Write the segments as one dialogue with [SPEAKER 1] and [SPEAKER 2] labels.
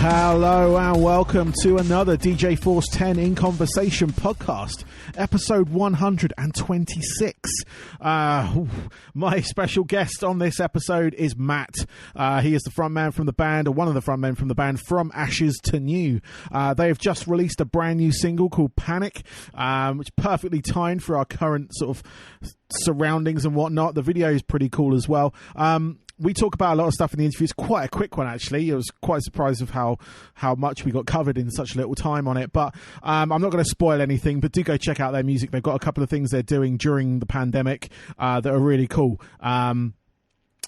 [SPEAKER 1] Hello and welcome to another DJ Force 10 in Conversation podcast, episode 126. My special guest on this episode is Matt. He is the frontman from the band, or one of the frontmen from the band, From Ashes to New. They have just released a brand new single called Panic, which is perfectly timed for our current sort of surroundings and whatnot. The video is pretty cool as well. We talk about a lot of stuff in the interview. It's quite a quick one, actually. I was quite surprised of how much we got covered in such little time on it. But I'm not going to spoil anything, but do go check out their music. They've got a couple of things they're doing during the pandemic that are really cool.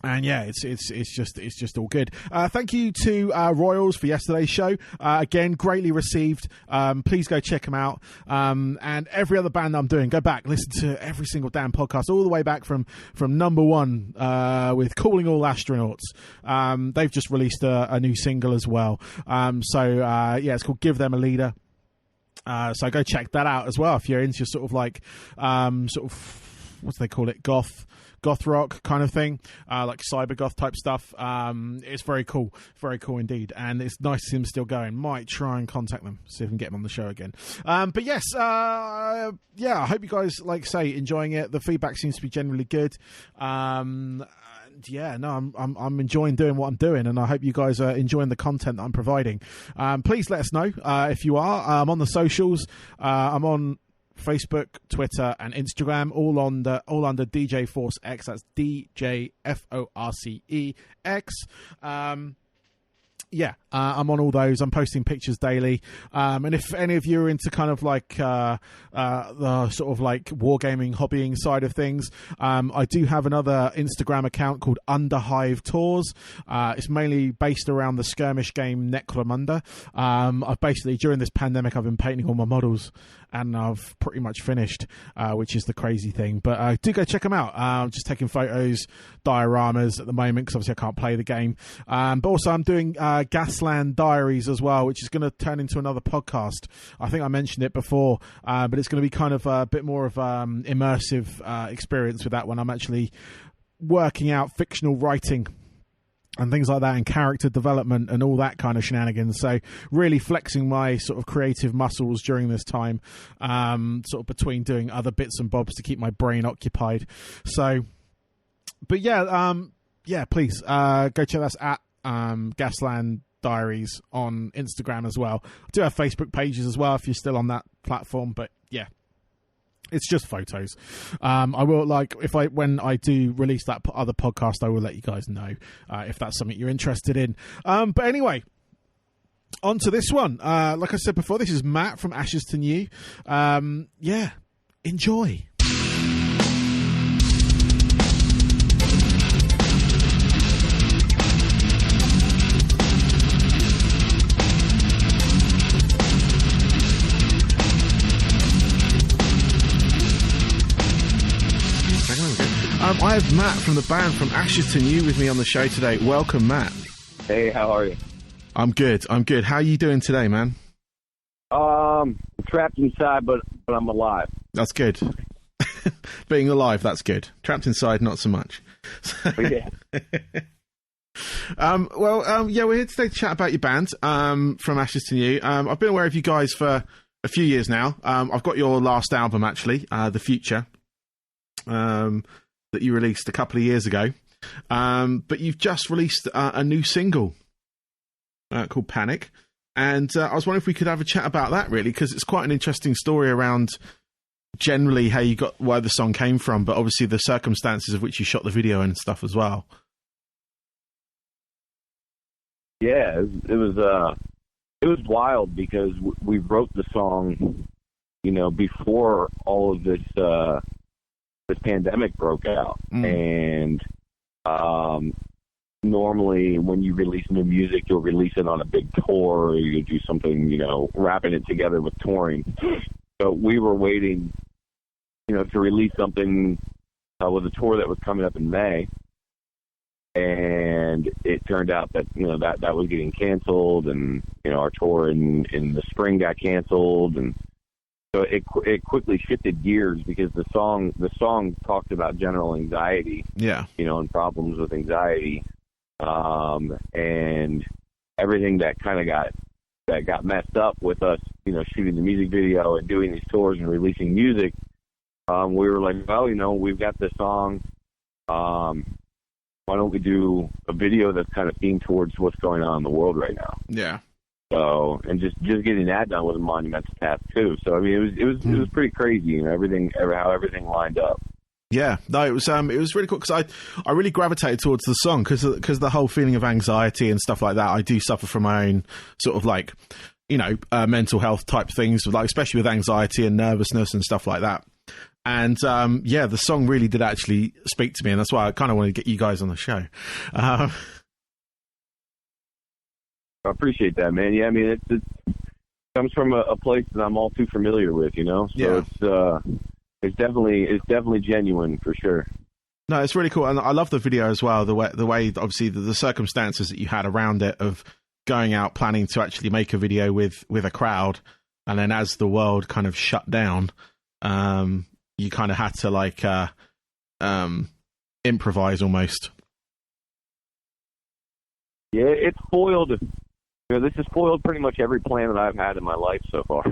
[SPEAKER 1] And yeah, it's just all good. Thank you to Royals for yesterday's show. Again, greatly received. Please go check them out. And every other band that I'm doing, go back, listen to every single damn podcast, all the way back from number one with Calling All Astronauts. They've just released a new single as well. Yeah, it's called Give Them a Leader. So go check that out as well if you're into sort of like what do they call it, goth rock kind of thing, like cyber goth type stuff. It's very cool indeed, and it's nice to see them still going. Might try and contact them, see if we can get them on the show again. But yes, I hope you guys, like say, enjoying it. The feedback seems to be generally good. I'm enjoying doing what I'm doing, and I hope you guys are enjoying the content that I'm providing. Please let us know if you are. I'm on the socials. I'm on Facebook, Twitter, and Instagram, all under DJ Force X. That's DJFORCEX. I'm on all those. I'm posting pictures daily. And if any of you are into kind of like the sort of like wargaming, hobbying side of things, I do have another Instagram account called Underhive Tours. It's mainly based around the skirmish game Necromunda. I've basically, during this pandemic, I've been painting all my models, and I've pretty much finished, which is the crazy thing. But do go check them out. I'm just taking photos, dioramas at the moment, because obviously I can't play the game. But also I'm doing Gasland Diaries as well, which is going to turn into another podcast. I think I mentioned it before, but it's going to be kind of a bit more of immersive experience with that one. I'm actually working out fictional writing and things like that, and character development and all that kind of shenanigans. So really flexing my sort of creative muscles during this time, sort of between doing other bits and bobs to keep my brain occupied. So, but please go check us at Gasland Diaries on Instagram as well. I do have Facebook pages as well if you're still on that platform, but yeah, it's just photos. I will, like, when I do release that other podcast, I will let you guys know if that's something you're interested in. But anyway, on to this one. Like I said before, this is Matt from Ashes to New. Enjoy. I have Matt from the band From Ashes to New with me on the show today. Welcome, Matt.
[SPEAKER 2] Hey, how are you?
[SPEAKER 1] I'm good. How are you doing today, man?
[SPEAKER 2] I'm trapped inside, but I'm alive.
[SPEAKER 1] That's good. Being alive, that's good. Trapped inside, not so much.
[SPEAKER 2] Yeah.
[SPEAKER 1] We're here today to chat about your band, From Ashes to New. I've been aware of you guys for a few years now. I've got your last album, actually, The Future, that you released a couple of years ago. But you've just released a new single called Panic. And I was wondering if we could have a chat about that, really, because it's quite an interesting story around generally how you got, where the song came from, but obviously the circumstances of which you shot the video and stuff as well.
[SPEAKER 2] Yeah, it was wild because we wrote the song, before all of this pandemic broke out. And normally when you release new music, you'll release it on a big tour, or you do something, wrapping it together with touring. So we were waiting, to release something with a tour that was coming up in May. And it turned out that, that was getting canceled, and, our tour in the spring got canceled. And so it quickly shifted gears because the song talked about general anxiety, and problems with anxiety. And everything that kind of got messed up with us, shooting the music video and doing these tours and releasing music. We were like, well, we've got this song. Why don't we do a video that's kind of themed towards what's going on in the world right now?
[SPEAKER 1] Yeah.
[SPEAKER 2] So, and just getting that done was a monumental task too. So, I mean, it was pretty crazy, how everything lined up.
[SPEAKER 1] Yeah, no, it was really cool because I really gravitated towards the song because the whole feeling of anxiety and stuff like that. I do suffer from my own sort of like, mental health type things, like especially with anxiety and nervousness and stuff like that. And the song really did actually speak to me, and that's why I kind of wanted to get you guys on the show.
[SPEAKER 2] I appreciate that, man. Yeah, I mean, it comes from a place that I'm all too familiar with, So yeah. It's definitely genuine for sure.
[SPEAKER 1] No, it's really cool, and I love the video as well. The way obviously the circumstances that you had around it of going out planning to actually make a video with a crowd, and then as the world kind of shut down, you kind of had to like improvise almost.
[SPEAKER 2] Yeah, it's foiled. This has foiled pretty much every plan that I've had in my life so far.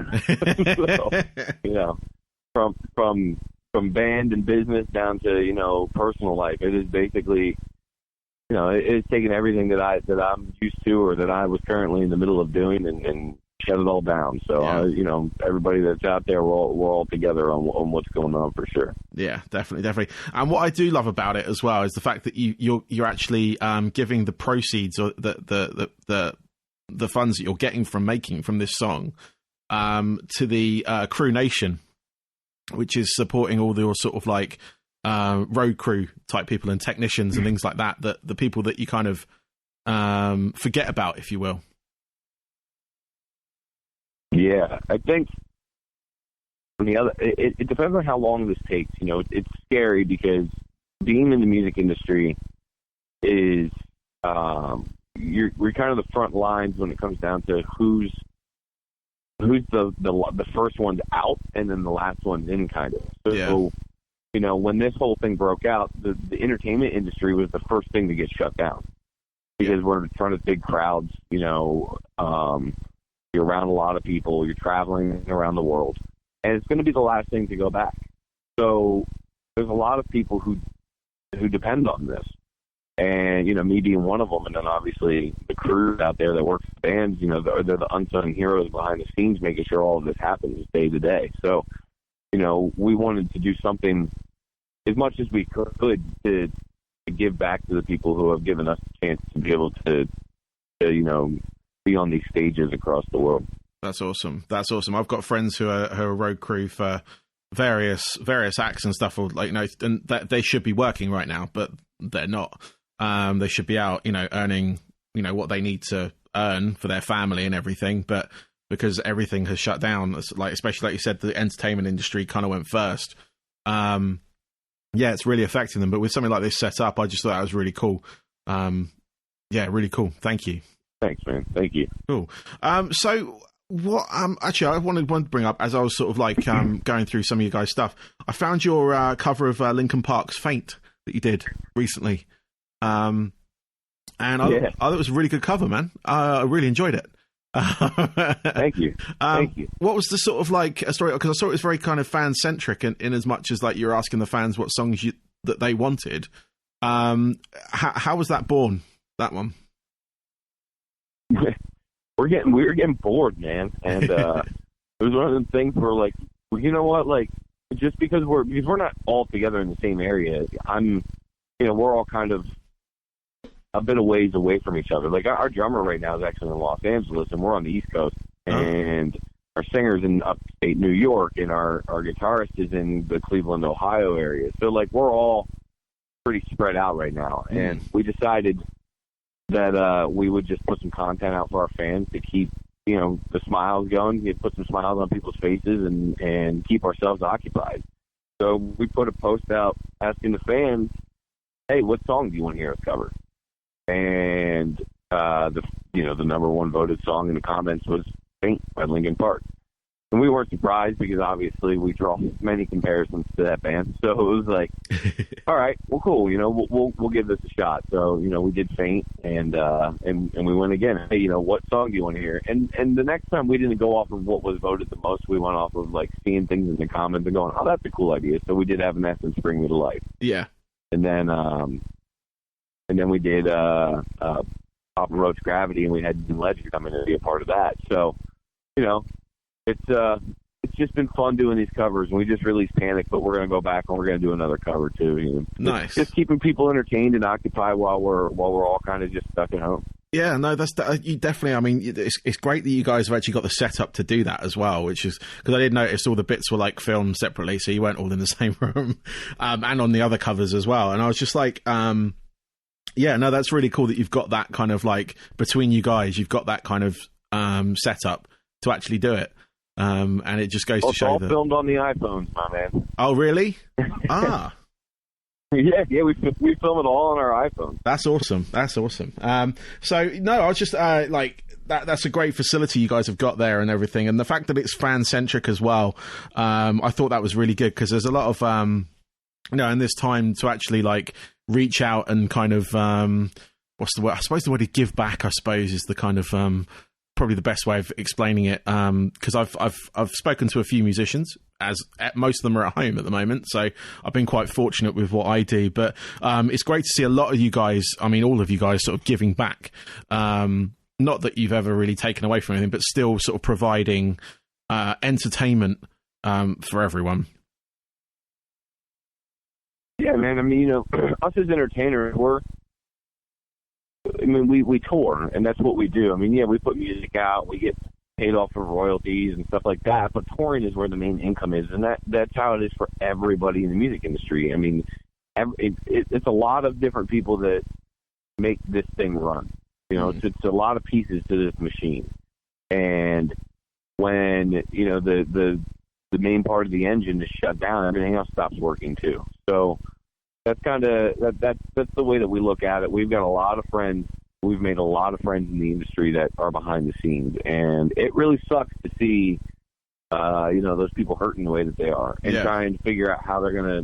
[SPEAKER 2] So, from band and business down to personal life, it is basically it's taken everything that I'm used to or that I was currently in the middle of doing and shut it all down. So yeah. Everybody that's out there, we're all together on what's going on for sure.
[SPEAKER 1] Yeah, definitely. And what I do love about it as well is the fact that you're actually giving the proceeds or the funds that you're getting from this song to the Crew Nation, which is supporting all the sort of like road crew type people and technicians and things like that, the people that you kind of forget about, if you will.
[SPEAKER 2] Yeah, I think on the other, it depends on how long this takes. It's scary because being in the music industry is we're kind of the front lines when it comes down to who's the first one's out and then the last one's in, kind of. So, yeah. When this whole thing broke out, the entertainment industry was the first thing to get shut down because we're in front of big crowds. You're around a lot of people. You're traveling around the world, and it's going to be the last thing to go back. So there's a lot of people who depend on this, and me being one of them, and then obviously the crew out there that works with bands. They're the unsung heroes behind the scenes, making sure all of this happens day to day. So we wanted to do something as much as we could to give back to the people who have given us the chance to be able to be on these stages across the world.
[SPEAKER 1] That's awesome. I've got friends who are road crew for various acts and stuff, or like and that they should be working right now, but they're not. They should be out, earning, what they need to earn for their family and everything. But because everything has shut down, especially like you said, the entertainment industry kind of went first. It's really affecting them. But with something like this set up, I just thought that was really cool. Really cool. Thank you.
[SPEAKER 2] Thanks, man. Thank you.
[SPEAKER 1] Cool. So what? Actually, I wanted to bring up as I was sort of like going through some of you guys' stuff. I found your cover of Linkin Park's "Faint" that you did recently, and I thought it was a really good cover, man. I really enjoyed it.
[SPEAKER 2] Thank you. Thank you.
[SPEAKER 1] What was the sort of like a story? Because I saw it was very kind of fan centric, in as much as like you're asking the fans what songs that they wanted. How was that born? That one.
[SPEAKER 2] We were getting bored, man, and it was one of them things where like, well, you know what, like just because we're not all together in the same area, we're all kind of a bit of ways away from each other. Like our drummer right now is actually in Los Angeles, and we're on the East Coast, and our singer's in upstate New York, and our guitarist is in the Cleveland, Ohio area. So like we're all pretty spread out right now, and we decided that we would just put some content out for our fans to keep, the smiles going, put some smiles on people's faces and keep ourselves occupied. So we put a post out asking the fans, hey, what song do you want to hear us cover? And the number one voted song in the comments was "Faint" by Linkin Park. And we weren't surprised because obviously we draw many comparisons to that band. So it was like, all right, well, cool. You know, we'll give this a shot. So, you know, we did Faint and we went again. Hey, you know, what song do you want to hear? And the next time we didn't go off of what was voted the most. We went off of like seeing things in the comments and going, oh, that's a cool idea. So we did Evanescence Bring Me to Life.
[SPEAKER 1] Yeah.
[SPEAKER 2] And then we did Papa Roach Gravity, and we had Dean Ledger come in and be a part of that. So, you know, it's just been fun doing these covers. And we just released Panic, but we're going to go back and we're going to do another cover too. You know?
[SPEAKER 1] Nice.
[SPEAKER 2] Just keeping people entertained and occupied while we're all kind of just stuck at home.
[SPEAKER 1] Yeah, no, you definitely. I mean, it's great that you guys have actually got the setup to do that as well. Which is because I did notice all the bits were like filmed separately, so you weren't all in the same room, and on the other covers as well. And I was just like, yeah, no, that's really cool that you've got that kind of like between you guys, you've got that kind of setup to actually do it. And it just goes to show
[SPEAKER 2] all
[SPEAKER 1] that
[SPEAKER 2] filmed on the iPhones, my man.
[SPEAKER 1] Oh, really?
[SPEAKER 2] Yeah, we film it all on our iPhone.
[SPEAKER 1] That's awesome. So no, I was just like that's a great facility you guys have got there and everything, and the fact that it's fan centric as well. I thought that was really good because there's a lot of you know, in this time to actually like reach out and kind of what's the word? I suppose the word to give back. I suppose is the kind of probably the best way of explaining it, because I've spoken to a few musicians, as most of them are at home at the moment, so I've been quite fortunate with what I do, but it's great to see a lot of you guys, I mean all of you guys, sort of giving back, not that you've ever really taken away from anything, but still sort of providing entertainment for everyone.
[SPEAKER 2] Yeah, man, I mean, you know, us as entertainers, we tour, and that's what we do. I mean, yeah, we put music out, we get paid off for royalties and stuff like that, but touring is where the main income is, and that's how it is for everybody in the music industry. I mean, it's a lot of different people that make this thing run. You know, it's a lot of pieces to this machine, and when, you know, the main part of the engine is shut down, everything else stops working too. So that's kind of that's the way that we look at it. We've got a lot of friends. We've made a lot of friends in the industry that are behind the scenes, and it really sucks to see, you know, those people hurting the way that they are, and trying to figure out how they're gonna.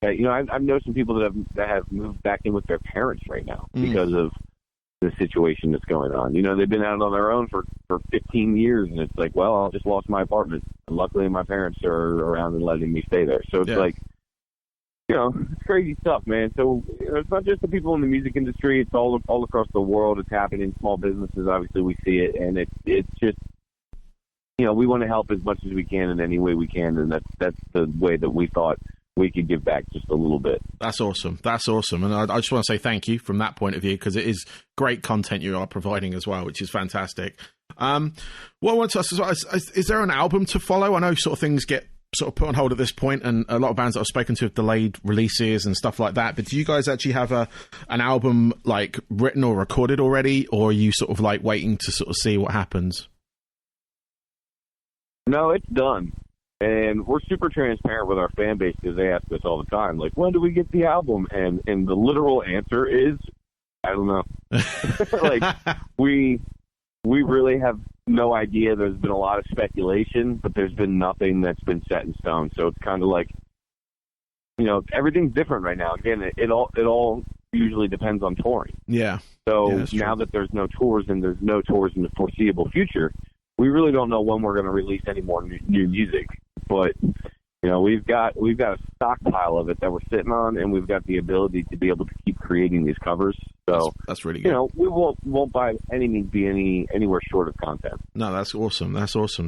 [SPEAKER 2] You know, I've known some people that have moved back in with their parents right now because of the situation that's going on. You know, they've been out on their own for 15 years, and it's like, well, I just lost my apartment, and luckily my parents are around and letting me stay there. So it's like, you know, it's crazy stuff, man. So, you know, it's not just the people in the music industry; it's all across the world. It's happening in small businesses. Obviously, we see it, and it's just, you know, we want to help as much as we can in any way we can, and that's the way that we thought we could give back just a little bit. That's awesome, and I just want to say thank you from that point of view, because it is great content you are providing as well, which is fantastic. What I want to ask as well is there an album to follow? I know sort of things get sort of put on hold at this point, and a lot of bands that I've spoken to have delayed releases and stuff like that, but do you guys actually have an album like written or recorded already, or are you sort of like waiting to sort of see what happens? No, it's done, and we're super transparent with our fan base because they ask us all the time, like, when do we get the album? And the literal answer is, I don't know. Like, we really have no idea. There's been a lot of speculation, but there's been nothing that's been set in stone. So it's kind of like, you know, everything's different right now. Again, it all usually depends on touring. Yeah. So now that there's no tours and there's no tours in the foreseeable future, we really don't know when we're going to release any more new music. But, you know, we've got a stockpile of it that we're sitting on, and we've got the ability to be able to keep creating these covers. So that's really good. You know, we won't by any means be anywhere short of content. No, that's awesome.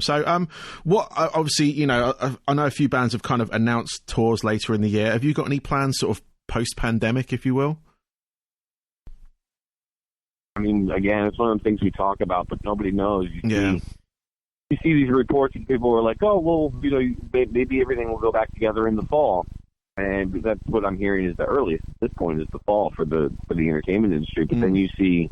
[SPEAKER 2] So, what obviously, you know, I know a few bands have kind of announced tours later in the year. Have you got any plans, sort of post-pandemic, if you will? I mean, again, it's one of the things we talk about, but nobody knows. You see these reports, and people are like, "Oh, well, you know, maybe everything will go back together in the fall," and that's what I'm hearing is the earliest at this point is the fall for the entertainment industry. But then you see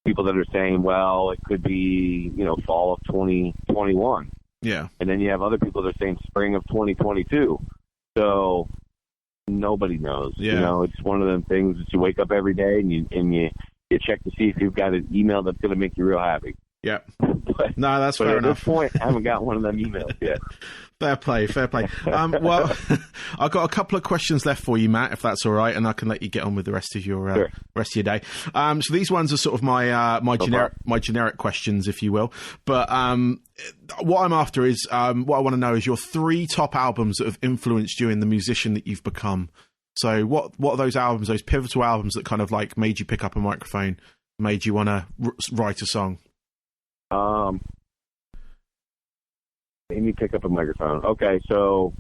[SPEAKER 2] people that are saying, "Well, it could be, you know, fall of 2021." Yeah, and then you have other people that are saying spring of 2022. So nobody knows. Yeah. You know, it's one of them things that you wake up every day and you check to see if you've got an email that's going to make you real happy.
[SPEAKER 1] Yeah.
[SPEAKER 2] But,
[SPEAKER 1] No, that's fair
[SPEAKER 2] at
[SPEAKER 1] enough.
[SPEAKER 2] this point, I haven't got one of them emails yet.
[SPEAKER 1] Fair play. Well, I've got a couple of questions left for you, Matt, if that's all right, and I can let you get on with the rest of your
[SPEAKER 2] Sure.
[SPEAKER 1] day. So these ones are sort of my generic questions, if you will. But what I'm after is what I want to know is your 3 top albums that have influenced you in the musician that you've become. So what are those albums, those pivotal albums that kind of like made you pick up a microphone, made you want to write a song?
[SPEAKER 2] Let me pick up a microphone. Okay, so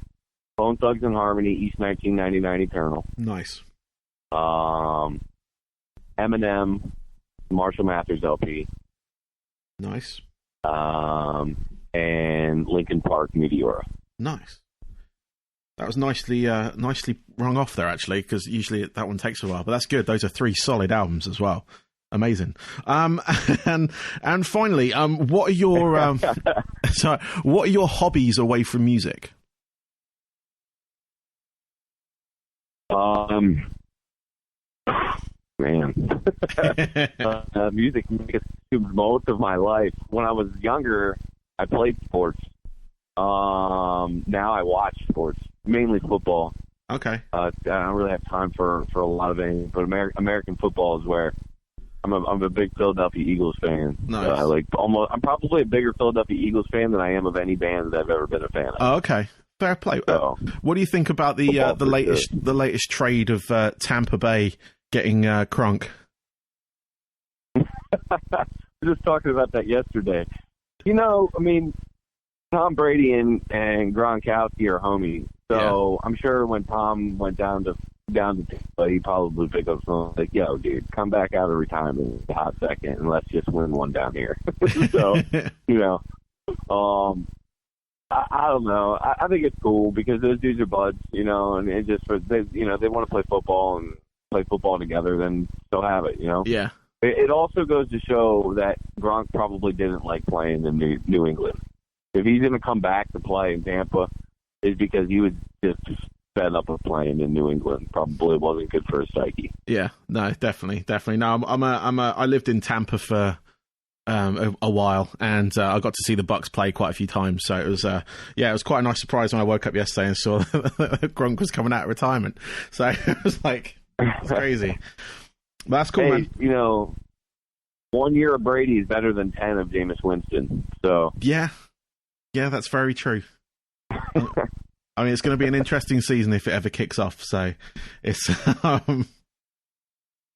[SPEAKER 2] Bone Thugs and Harmony, East 1999 Eternal.
[SPEAKER 1] Nice.
[SPEAKER 2] Eminem, Marshall Mathers LP.
[SPEAKER 1] Nice.
[SPEAKER 2] And Linkin Park, Meteora.
[SPEAKER 1] Nice. That was nicely rung off there, actually, because usually that one takes a while. But that's good. Those are 3 solid albums as well. Amazing. And finally, what are your what are your hobbies away from music?
[SPEAKER 2] Music consumed most of my life. When I was younger, I played sports. Now I watch sports, mainly football.
[SPEAKER 1] Okay.
[SPEAKER 2] I don't really have time for a lot of anything, but American football is where I'm a big Philadelphia Eagles fan.
[SPEAKER 1] Nice.
[SPEAKER 2] I'm probably a bigger Philadelphia Eagles fan than I am of any band that I've ever been a fan of.
[SPEAKER 1] Oh, okay. Fair play.
[SPEAKER 2] So,
[SPEAKER 1] what do you think about the latest trade of Tampa Bay getting Crunk?
[SPEAKER 2] We were just talking about that yesterday. Tom Brady and Gronkowski are homies. So I'm sure when Tom went down to Tampa, he probably picked up something like, "Yo, dude, come back out of retirement in a hot second and let's just win one down here." So, I don't know. I think it's cool because those dudes are buds, and it just they want to play football together, then they'll have it,
[SPEAKER 1] Yeah.
[SPEAKER 2] It also goes to show that Gronk probably didn't like playing in New England. If he's going to come back to play in Tampa, it's because he was just fed up of playing in New England. Probably wasn't good for his psyche. Yeah,
[SPEAKER 1] no, definitely. No, I lived in Tampa for a while, and I got to see the Bucks play quite a few times. So it was, it was quite a nice surprise when I woke up yesterday and saw Gronk was coming out of retirement. So it was like, it's crazy. But that's cool, man.
[SPEAKER 2] 1 year of Brady is better than 10 of Jameis Winston. So
[SPEAKER 1] yeah, that's very true. I mean, it's going to be an interesting season if it ever kicks off. So it's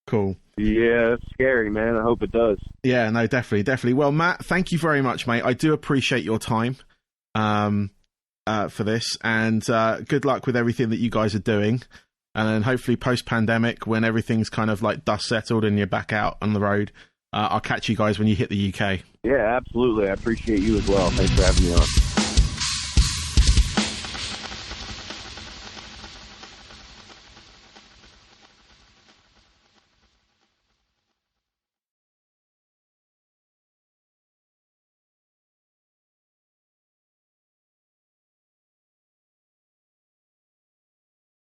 [SPEAKER 1] cool.
[SPEAKER 2] Yeah, it's scary, man. I hope it does.
[SPEAKER 1] Yeah, no, definitely. Well, Matt, thank you very much, mate. I do appreciate your time for this, and good luck with everything that you guys are doing. And then hopefully post-pandemic, when everything's kind of like dust settled and you're back out on the road, I'll catch you guys when you hit the UK.
[SPEAKER 2] Yeah, absolutely. I appreciate you as well. Thanks for having me on.